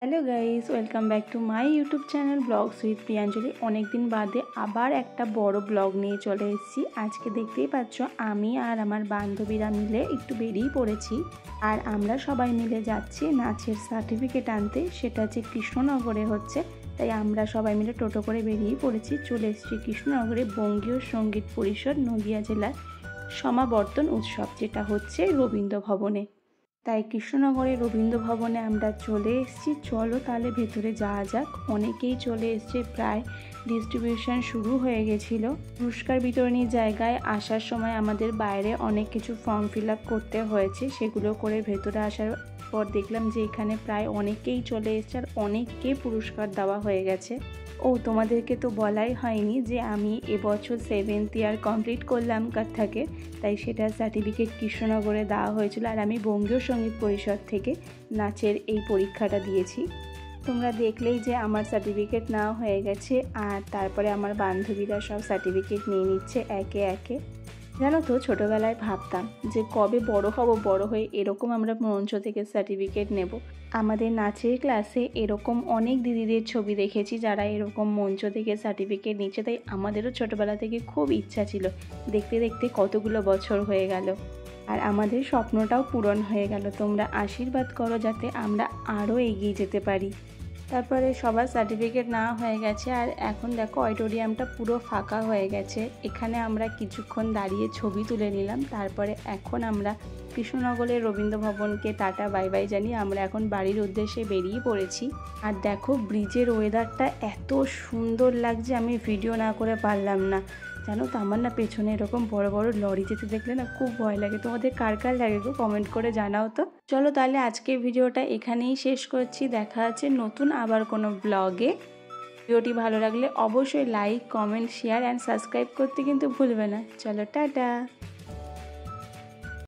Hello guys, welcome back to my YouTube channel vlogs with Priyanjali. অনেকদিন বাদে আবার একটা বড় ব্লগ নিয়ে চলে এসেছি। আজকে দেখতেই পাচ্ছ আমি আর আমার বান্ধবীরা মিলে একটু বেরিয়ে পড়েছি। আর আমরা সবাই মিলে যাচ্ছি নাচের সার্টিফিকেট আনতে। সেটা হচ্ছে কৃষ্ণনগরে হচ্ছে, তাই আমরা সবাই মিলে টোটো করে বেরিয়ে পড়েছি। চলে এসেছি কৃষ্ণনগরে বঙ্গীয় সঙ্গীত পরিষদ নদিয়া জেলার সমাবর্তন উৎসব, যেটা হচ্ছে রবীন্দ্র ভবনে। তাই কৃষ্ণনগরের রবীন্দ্র ভবনে আমরা চলে এসেছি। চলো তাহলে ভেতরে যাওয়া যাক। অনেকেই চলে এসছে, প্রায় ডিস্ট্রিবিউশন শুরু হয়ে গেছিলো। পুরস্কার বিতরণীর জায়গায় আসার সময় আমাদের বাইরে অনেক কিছু ফর্ম ফিল আপ করতে হয়েছে, সেগুলো করে ভেতরে আসার পর দেখলাম যে এখানে প্রায় অনেকেই চলে এসছে আর অনেককে পুরস্কার দেওয়া হয়ে গেছে। ও তোমাদেরকে তো বলাই হয়নি যে আমি এবছর 7th ইয়ার কমপ্লিট করলাম কত্থকে, তাই সেটার সার্টিফিকেট কৃষ্ণনগরে দেওয়া হয়েছিল। আর আমি বঙ্গীয় সঙ্গীত পরিষদ থেকে নাচের এই পরীক্ষাটা দিয়েছি। তোমরা দেখলেই যে আমার সার্টিফিকেট নেওয়া হয়ে গেছে, আর তারপরে আমার বান্ধবীরা সব সার্টিফিকেট নিয়ে নিচ্ছে একে একে। জানো তো, ছোটোবেলায় ভাবতাম যে কবে বড় হব, বড় হয়ে এরকম আমরা মঞ্চ থেকে সার্টিফিকেট নেব। আমাদের নাচের ক্লাসে এরকম অনেক দিদিদের ছবি দেখেছি যারা এরকম মঞ্চ থেকে সার্টিফিকেট নিচ্ছে, তাই আমাদেরও ছোটোবেলা থেকে খুব ইচ্ছা ছিল। দেখতে দেখতে কতগুলো বছর হয়ে গেল, আর আমাদের স্বপ্নটাও পূরণ হয়ে গেল। তোমরা আশীর্বাদ করো যাতে আমরা আরও এগিয়ে যেতে পারি। তারপরে সবার সার্টিফিকেট নেওয়া হয়ে গেছে, আর এখন দেখো অডিটোরিয়ামটা পুরো ফাঁকা হয়ে গেছে। এখানে আমরা কিছুক্ষণ দাঁড়িয়ে ছবি তুলে নিলাম। তারপরে এখন আমরা কৃষ্ণনগরের রবীন্দ্র ভবনকে টাটা বাই বাই জানিয়ে আমরা এখন বাড়ির উদ্দেশ্যে বেরিয়ে পড়েছি। আর দেখো ব্রিজের ওয়েদারটা এত সুন্দর লাগছে, আমি ভিডিও না করে পারলাম না। জানো তো, আমার না পেছনে এরকম বড় বড় লরি যেতে দেখলে না খুব ভয় লাগে। তোমাদের কার কার লাগে গো, কমেন্ট করে জানাও তো। চলো তাহলে আজকের ভিডিওটা এখানেই শেষ করছি। দেখা আছে নতুন আবার কোনো ব্লগে। ভিডিওটি ভালো লাগলে অবশ্যই like, comment, share and subscribe করতে কিন্তু ভুলবে না। চলো টাটা।